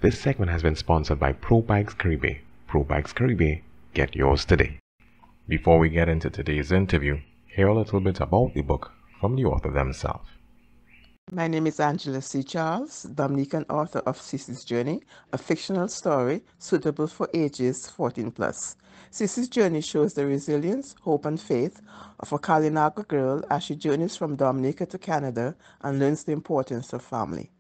This segment has been sponsored by Pro Bikes Caribe. Pro Bikes Caribe, get yours today. Before we get into today's interview, hear a little bit about the book from the author themselves. My name is Angela C. Charles, Dominican author of Sisi's Journey, a fictional story suitable for ages 14 plus. Sisi's Journey shows the resilience, hope, and faith of a Kalinago girl as she journeys from Dominica to Canada and learns the importance of family.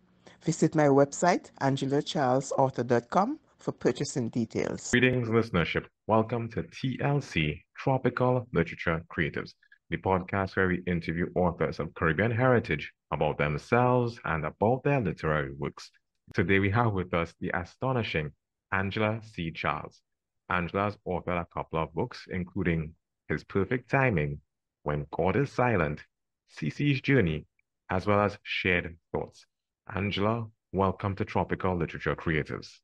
Visit my website, angelacharlesauthor.com, for purchasing details. Greetings, listenership. Welcome to TLC, Tropical Literature Creatives, the podcast where we interview authors of Caribbean heritage about themselves and about their literary works. Today we have with us the astonishing Angela C. Charles. Angela's authored a couple of books, including His Perfect Timing, When God is Silent, Sisi's Journey, as well as Shared Thoughts. Angela, welcome to Tropical Literature Creatives.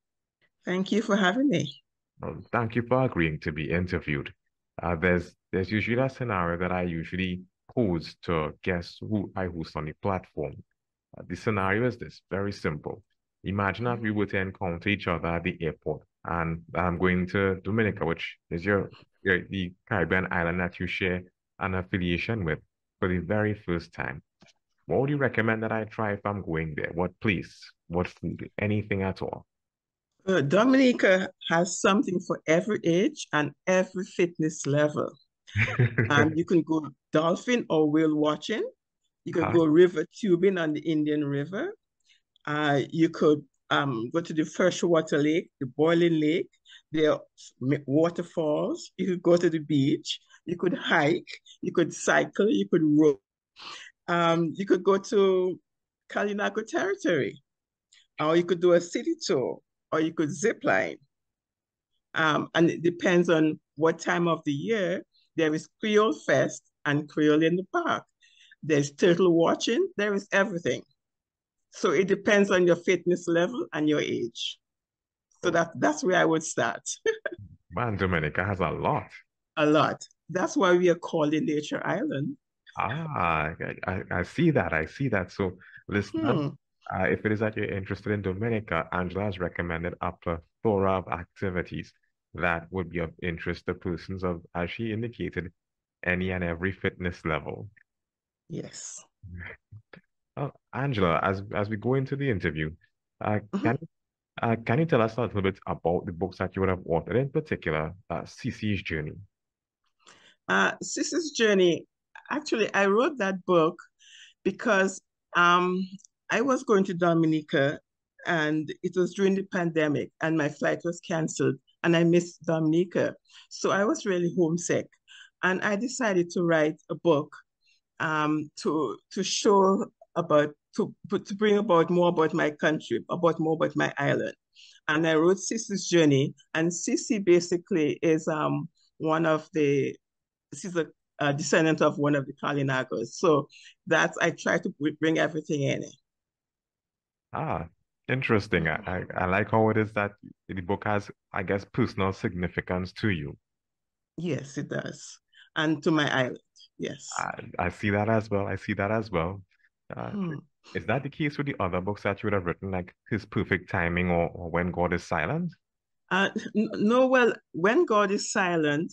Thank you for having me. Well, thank you for agreeing to be interviewed. There's usually a scenario that I usually pose to guests who I host on the platform. The scenario is this, very simple. Imagine that we were to encounter each other at the airport, and I'm going to Dominica, which is the Caribbean island that you share an affiliation with for the very first time. What would you recommend that I try if I'm going there? What place? What food? Anything at all? Dominica has something for every age and every fitness level. You can go dolphin or whale watching. You could go river tubing on the Indian River. You could go to the freshwater lake, the boiling lake. There are waterfalls. You could go to the beach. You could hike. You could cycle. You could rope. You could go to Kalinago territory, or you could do a city tour, or you could zip line. And it depends on what time of the year. There is Creole Fest and Creole in the Park. There's turtle watching. There is everything. So it depends on your fitness level and your age. So that's where I would start. Man, Dominica has a lot. A lot. That's why we are called a nature island. I see that. I see that. So, listeners, if it is that you're interested in Dominica, Angela has recommended a plethora of activities that would be of interest to persons of, as she indicated, any and every fitness level. Yes. Angela, as we go into the interview, can you tell us a little bit about the books that you would have authored, in particular, Sisi's Journey? Sisi's Journey, actually, I wrote that book because I was going to Dominica, and it was during the pandemic, and my flight was canceled, and I missed Dominica. So I was really homesick, and I decided to write a book to show about, to bring about more about my country, more about my island. And I wrote Sisi's Journey, and Sisi basically is one of the, she's a descendant of one of the Kalinagos. So that's, I try to bring everything in it. Interesting. I like how it is that the book has, I guess, personal significance to you. Yes, it does. And to my island, yes. I see that as well. I see that as well. Is that the case with the other books that you would have written, like His Perfect Timing or When God is Silent? No, well, When God is Silent,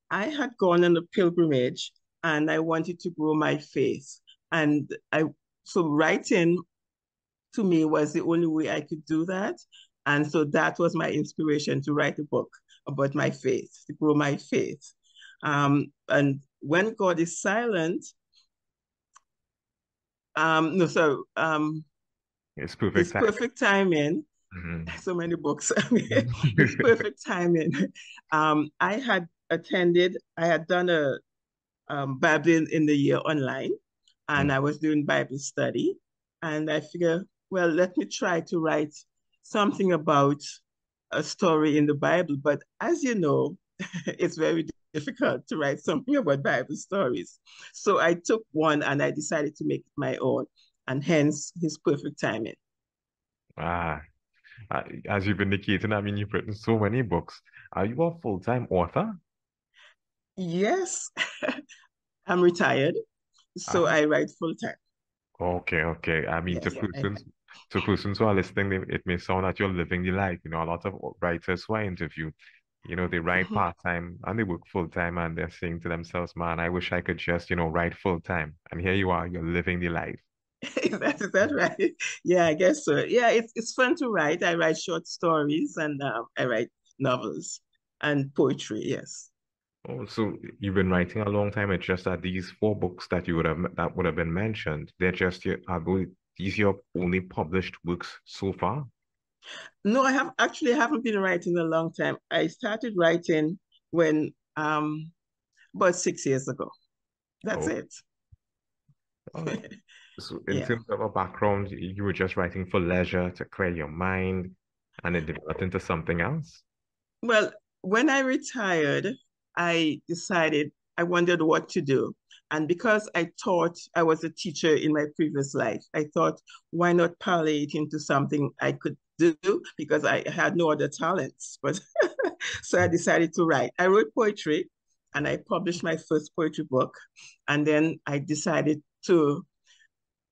I had gone on a pilgrimage and I wanted to grow my faith. And so writing to me was the only way I could do that. And so that was my inspiration to write a book about my faith, to grow my faith. And When God is Silent, It's Perfect Timing. Perfect Timing. So many books. It's Perfect Timing. I had done a Bible in the Year online, and I was doing Bible study, and I figured, well, let me try to write something about a story in the Bible. But as you know, it's very difficult to write something about Bible stories. So I took one and I decided to make it my own, and hence His Perfect Timing. As you've indicated, I mean, you've written so many books. Are you a full-time author? Yes, I'm retired, so Ah, I write full time. okay, okay. I mean, Yes, to persons who are listening, it may sound that you're living the life. You know, a lot of writers who I interview, they write Mhm. part-time and they work full-time and they're saying to themselves, man, I wish I could just, write full-time. And here you are, you're living the life. Is that right? Yeah, I guess so. Yeah, it's fun to write. I write short stories and I write novels and poetry. Yes. Oh, so you've been writing a long time. It's just that these four books that would have been mentioned, they're just these your only published works so far? No, I have actually haven't been writing a long time. I started writing when about 6 years ago. That's Oh, it. oh. So in Yeah. terms of a background, you were just writing for leisure to clear your mind, and it developed into something else. Well, when I retired, I decided I wondered what to do. And because I thought I was a teacher in my previous life, I thought, why not parlay it into something I could do because I had no other talents. But so I decided to write. I wrote poetry and I published my first poetry book. And then I decided to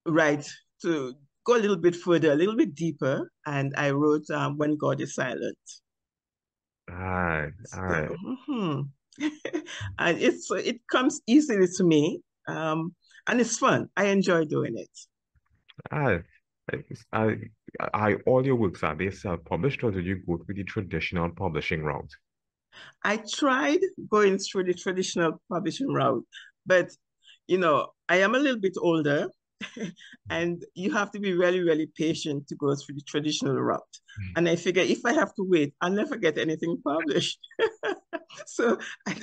write, to go a little bit further, a little bit deeper. And I wrote When God is Silent. All So, right. and it comes easily to me, and it's fun. I enjoy doing it. Ah, I, all your works, are they self-published or did you go through the traditional publishing route? I tried going through the traditional publishing route, but I am a little bit older, and you have to be really, really patient to go through the traditional route. And I figure if I have to wait, I'll never get anything published. So I,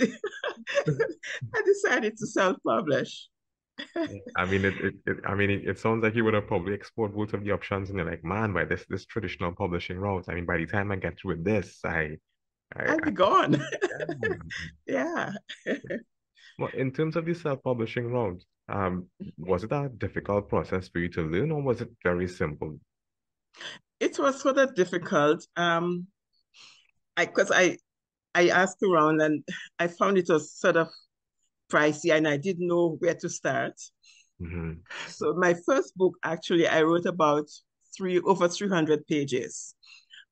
I decided to self-publish. I mean, it sounds like you would have probably explored both of the options, and you're like, man, by this traditional publishing route, I mean, by the time I get through with this, I'll I be gone. yeah. Yeah. Well, in terms of the self-publishing route, was it a difficult process for you to learn, or was it very simple? It was sort of difficult. I asked around and I found it was sort of pricey and I didn't know where to start. Hmm. So my first book actually I wrote about three over 300 pages.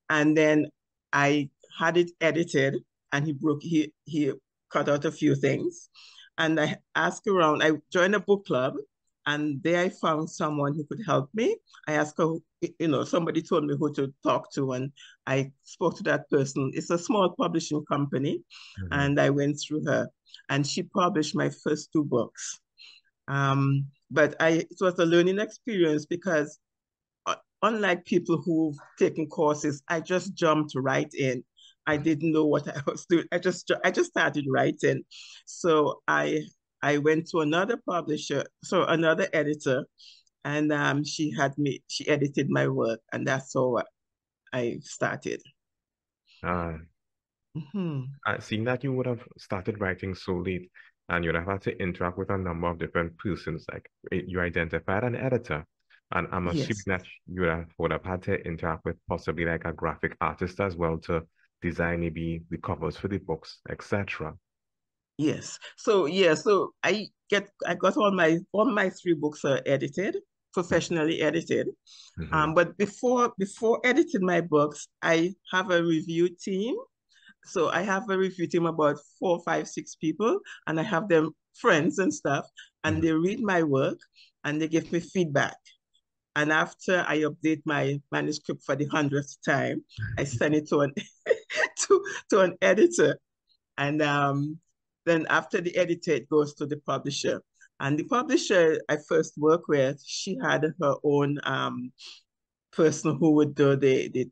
And then I had it edited and he cut out a few things. And I asked around, I joined a book club and there I found someone who could help me. I asked her, somebody told me who to talk to and I spoke to that person. It's a small publishing company Hmm. and I went through her and she published my first two books. But it was a learning experience because unlike people who've taken courses, I just jumped right in. I didn't know what I was doing. I just started writing. So I went to another publisher, so another editor, and she edited my work, and that's how I started. Uh, Mhm. Seeing that you would have started writing so late, and you'd have had to interact with a number of different persons, like you identified an editor, and I'm assuming Yes. that would have had to interact with possibly like a graphic artist as well to design maybe the covers for the books, etc. Yes. So yeah, so I got all my three books are edited, professionally edited. Mm-hmm. But before editing my books, I have a review team. So I have a review team about 4, 5, 6 people, and I have them friends and stuff, and they read my work and they give me feedback. And after I update my manuscript for the 100th time, I send it to an to an editor. And then after the editor, it goes to the publisher. And the publisher I first worked with, she had her own person who would do the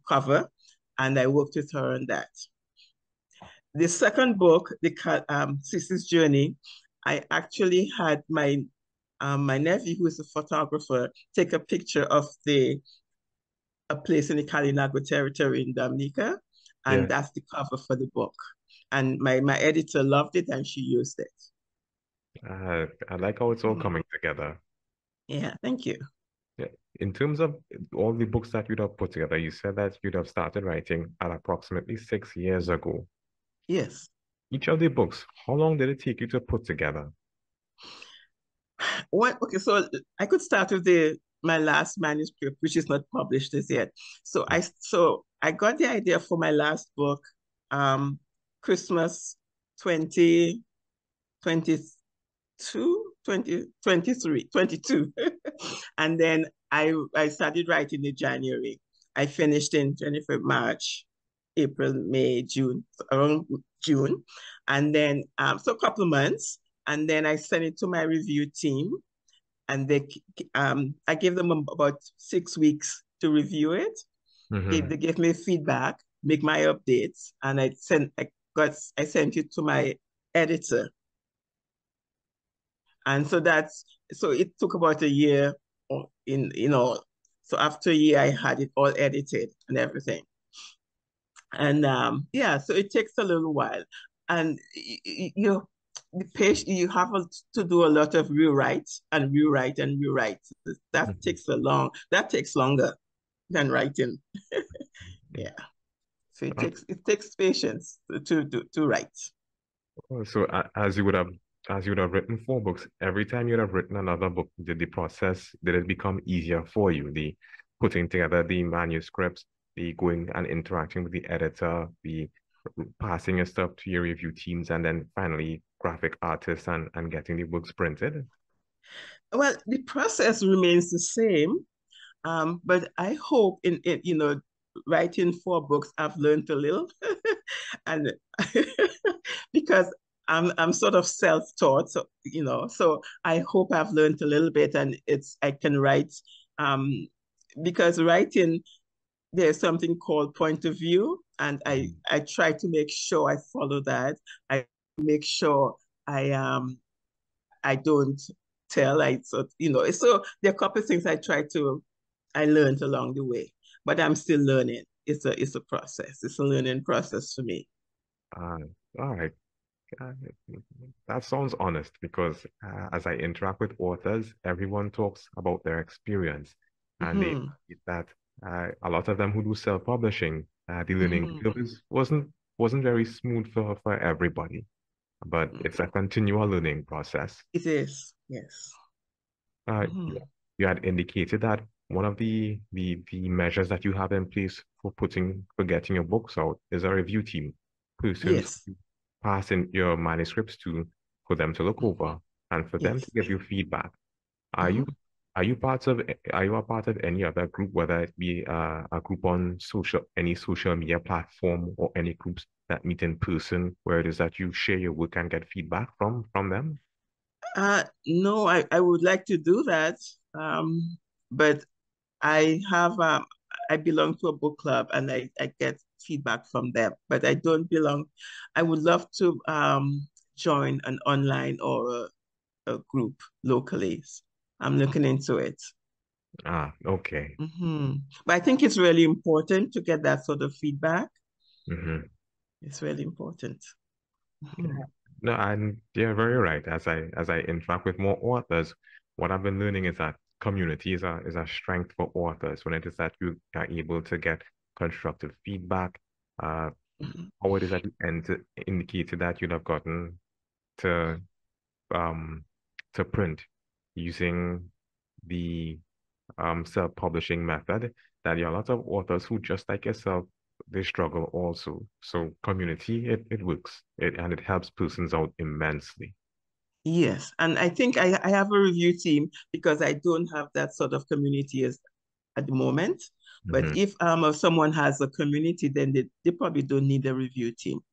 cover, and I worked with her on that. The second book, Sisi's Journey, I actually had my nephew, who is a photographer, take a picture of a place in the Kalinago territory in Dominica, and Yeah, that's the cover for the book. And my editor loved it, and she used it. I like how it's all Hmm. coming together. Yeah, thank you. Yeah. In terms of all the books that you'd have put together, you said that you'd have started writing at approximately 6 years ago. Yes. Each of the books, how long did it take you to put together? Okay, so I could start with the my last manuscript, which is not published as yet. So I got the idea for my last book, Christmas 2022, 2023, 22. And then I started writing in January. I finished in January, March, April, May, June, around June. And then so a couple of months. And then I sent it to my review team, and I gave them about 6 weeks to review it. Mm-hmm. They gave me feedback, make my updates, and I sent it to my editor. And so it took about a year so after a year I had it all edited and everything. And yeah, so it takes a little while. And the page, you have to do a lot of rewrite and rewrite and rewrite. That takes longer than writing. Yeah. So it takes patience to write. So as you would have written 4 books, every time you'd have written another book, did the process did it become easier for you? The putting together the manuscripts, the going and interacting with the editor, the passing your stuff to your review teams, and then finally graphic artists and getting the books printed. Well, the process remains the same. But I hope in writing 4 books, I've learned a little, and because I'm sort of self-taught, so I hope I've learned a little bit, and I can write, um, because writing, there's something called point of view, and I Mhm. I try to make sure I follow that. I make sure I don't tell. So there are a couple of things I learned along the way, but I'm still learning. It's a process. It's a learning process for me. Uh, all right. Uh, that sounds honest because as I interact with authors, everyone talks about their experience, and they Hmm. that a lot of them who do self-publishing, the learning Hmm. curve wasn't very smooth for everybody, but it's a continual learning process. It is, yes. Uh, you, Hmm. you had indicated that one of the measures that you have in place for getting your books out is a review team, persons Yes. who pass in your manuscripts to for them to look Hmm. over and for them to Yes. give you feedback. Are you Hmm. are you are you a part of any other group, whether it be a group on any social media platform or any groups that meet in person where it is that you share your work and get feedback from them? No, I would like to do that, but I have I belong to a book club, and I get feedback from them, but I don't belong. I would love to join an online or a group locally. I'm looking into it. Ah, okay. But I think it's really important to get that sort of feedback. Mhm. It's really important. Yeah. Mhm. No, and you're very right. As I interact with more authors, what I've been learning is that community is a strength for authors when it is that you are able to get constructive feedback. Uh, Mhm. how it is that you indicated that you'd have gotten to um to print using the self-publishing method, that there are a lot of authors who, just like yourself, they struggle also. So community, it works. And it helps persons out immensely. Yes, and I think I have a review team because I don't have that sort of community at the moment. But Mhm. if someone has a community, then they probably don't need a review team.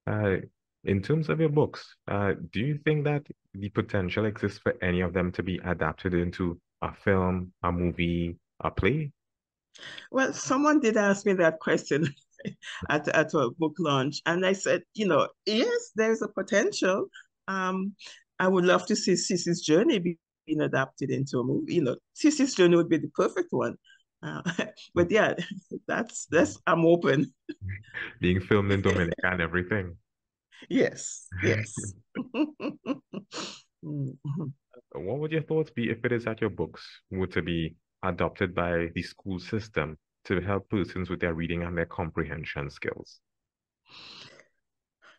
Uh, in terms of your books, do you think that the potential exists for any of them to be adapted into a film, a movie, a play? Well, someone did ask me that question at a book launch, and I said, yes, there's a potential. Um, I would love to see Sisi's journey being adapted into a movie. Sisi's journey would be the perfect one. Uh, but yeah, that's I'm open. Being filmed in Dominica and everything. Yes, yes. Mhm. what would your thoughts be if it is that your books were to be adopted by the school system to help persons with their reading and their comprehension skills?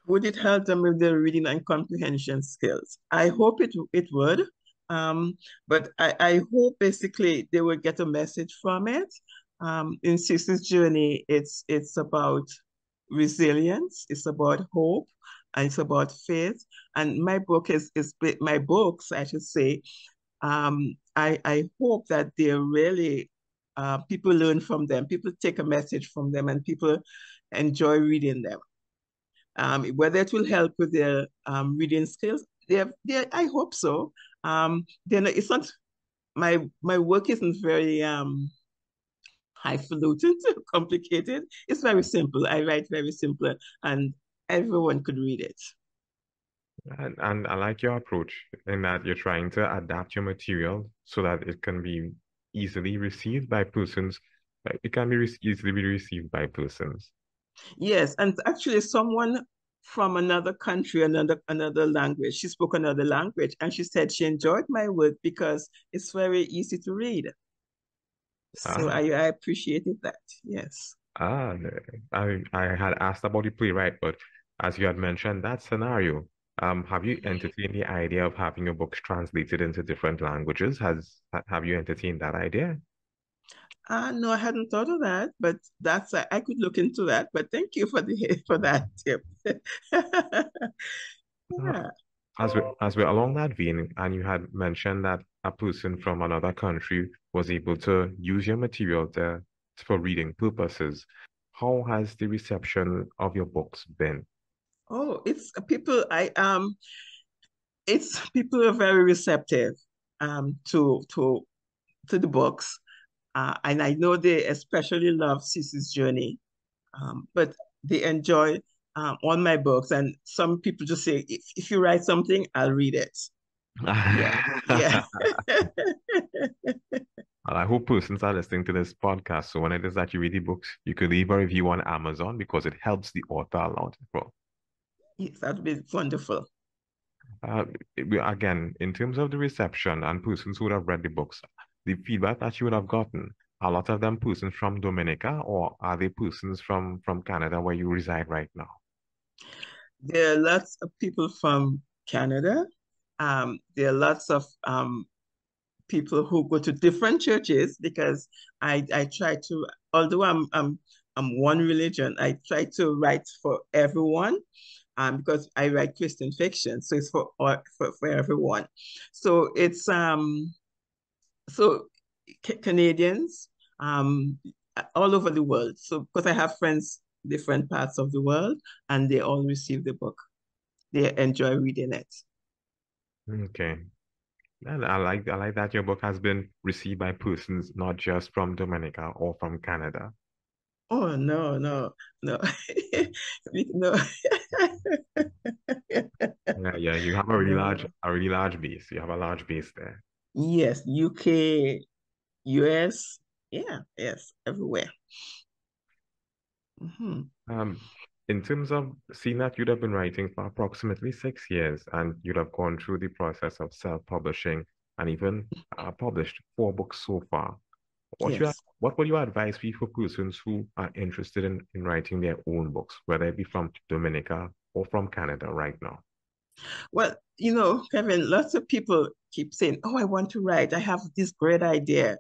Would it help them with their reading and comprehension skills? I hope it would. But I hope basically they will get a message from it. In Sisi's journey, it's about resilience, it's about hope, and it's about faith. And my book is my books, I should say. I hope that they're really people learn from them, people take a message from them, and people enjoy reading them. Whether it will help with their reading skills, I hope so. Then it's not my work isn't very highfalutin, complicated. It's very simple. I write very simple, and everyone could read it. And I like your approach in that you're trying to adapt your material so that it can be easily received by persons. It can be easily be received by persons. Yes, and actually, someone from another country, another language, she spoke another language, and she said she enjoyed my work because it's very easy to read. So Ah, I appreciated that. Yes. no. I had asked about the playwright, but as you had mentioned that scenario, have you entertained the idea of having your books translated into different languages? Have you entertained that idea? No, I hadn't thought of that, but I could look into that. But thank you for the for that tip. Uh, Yeah. as we're along that vein, and you had mentioned that a person from another country was able to use your material for reading purposes. How has the reception of your books been? Oh, it's people are very receptive to the books. And I know they especially love Sisi's journey. But they enjoy all my books. And some people just say, if you write something, I'll read it. Yeah, yeah. I hope persons are listening to this podcast. So when it is that you read the books, you could leave a review on Amazon because it helps the author a lot. Well, Yes, that would be wonderful. uh, again, in terms of the reception and persons who would have read the books, the feedback that you would have gotten, a lot of them persons from Dominica, or are they persons from Canada where you reside right now? There are lots of people from Canada. There are lots of people who go to different churches because I try to, although I'm one religion, I try to write for everyone. Because I write Christian fiction, so it's for everyone. So it's so Canadians um all over the world. So because I have friends different parts of the world, and they all receive the book. They enjoy reading it. Okay. And I like that your book has been received by persons not just from Dominica or from Canada. Oh no, no, no, no. Yeah, yeah, you have No. a really large base. You have a large base there. Yes, UK, US, yeah, yes, everywhere. Mhm. Um, in terms of seeing that you'd have been writing for approximately 6 years and you'd have gone through the process of self-publishing and even published 4 books so far, Yes. what would your advice be for persons who are interested in writing their own books, whether it be from Dominica or from Canada right now? Well, Kevin, lots of people keep saying, "Oh, I want to write. I have this great idea."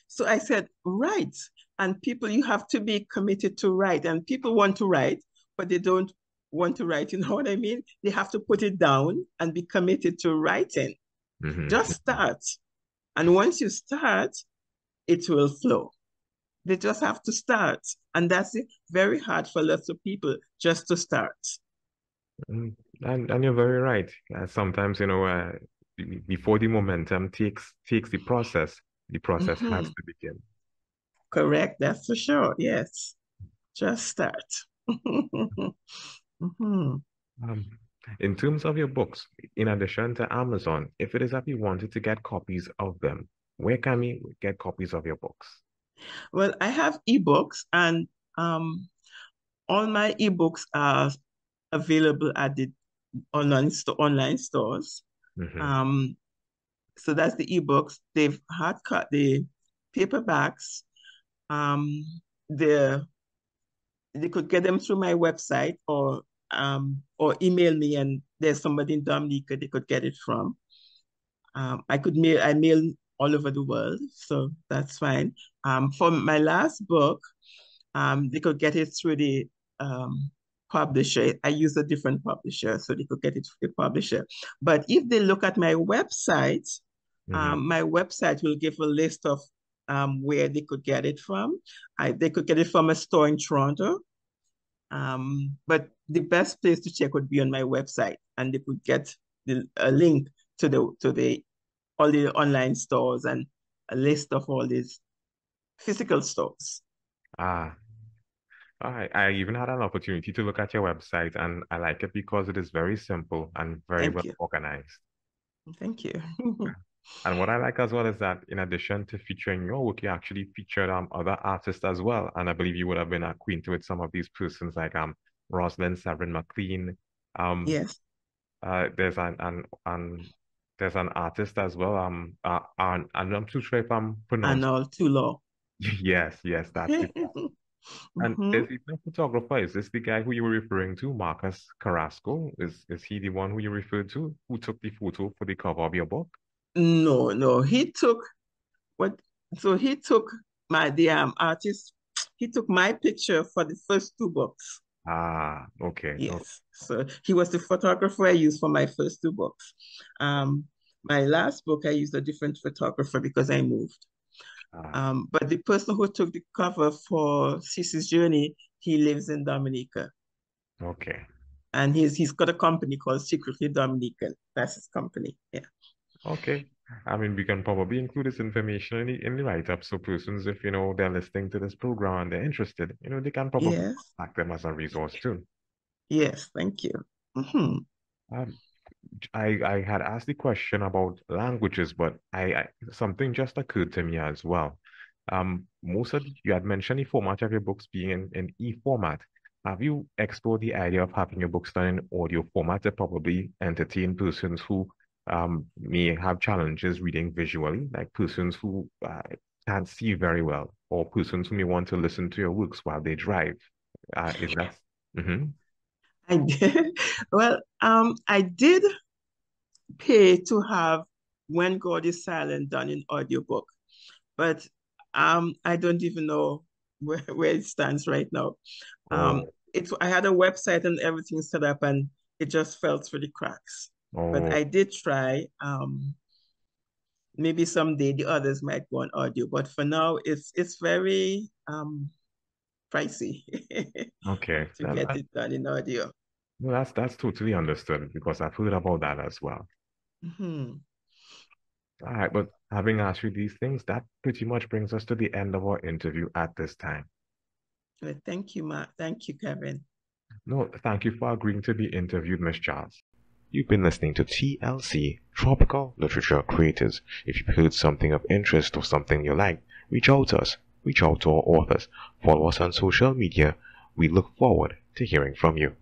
So I said, "Write." And people, you have to be committed to write. And people want to write, but they don't want to write. You know what I mean? They have to put it down and be committed to writing. Just Hmm. start. And once you start, it will flow. They just have to start. And that's it. Very hard for lots of people just to start. Mm, and you're very right. Sometimes, before the momentum takes the process has Mhm. to begin. Correct. That's for sure. Yes. Just start. Mhm. Um, in terms of your books, in addition to Amazon, if it is that we wanted to get copies of them, where can we get copies of your books? Well, I have ebooks, and um, all my ebooks are available at the online stores. Hmm. Um, So that's the ebooks. They've hard cut the paperbacks. Um, the they could get them through my website or email me, and there's somebody in Dominica they could get it from. I mail all over the world, so that's fine. For my last book, they could get it through the publisher. I use a different publisher, so they could get it through the publisher. But if they look at Mm-hmm. my website will give a list of where they could get it from. They could get it from a store in Toronto, but the best place to check would be on my website, and they could get a link to the all the online stores and a list of all these physical stores. Ah, I even had an opportunity to look at your website, and I like it because it is very simple and very Thank well you. organized. Thank you. And what I like as well is that in addition to featuring your work, you actually featured other artists as well. And I believe you would have been acquainted with some of these persons like Rosalind Severin McLean. Um Yes, there's there's an artist as well. And I'm too sure if I'm and pronouncing all too low. yes, that's it. And Mhm. there's even a photographer. Is this the guy who you were referring to, Marcus Carrasco? Is he the one who you referred to, who took the photo for the cover of your book? No, no. He took what so he took my the artist, he took my picture for the first two books. Ah, okay. Oh, Yes. So he was the photographer I used for my first two books. My last book I used a different photographer because I moved. ah, But the person who took the cover for Sisi's Journey, he lives in Dominica. okay. And he's got a company called Secretly Dominican. That's his company. Yeah. Okay. I mean, we can probably include this information in the write-up so persons, if, they're listening to this program and they're interested, they can probably Yes. contact them as a resource too. Yes. Thank you. Hmm. Um, I had asked the question about languages, but something just occurred to me as well. Most of you had mentioned the format of your books being in e-format. Have you explored the idea of having your books done in audio format to probably entertain persons who may have challenges reading visually, like persons who can't see very well, or persons who may want to listen to your works while they drive? Is that? Mm-hmm. I did. Well, I did pay to have When God is Silent done in audiobook, but I don't even know where it stands right now. Oh, I had a website and everything set up, and it just fell through the cracks. But oh, I did try. Maybe someday the others might go on audio, but for now it's very pricey okay. to get it done in audio. No, that's totally understood because I've heard about that as well. Hmm. All right, but having asked you these things, that pretty much brings us to the end of our interview at this time. Well, thank you, Mark. Thank you, Kevin. No, thank you for agreeing to be interviewed, Miss Charles. You've been listening to TLC, Tropical Literature Creators. If you've heard something of interest or something you like, reach out to us. Reach out to our authors. Follow us on social media. We look forward to hearing from you.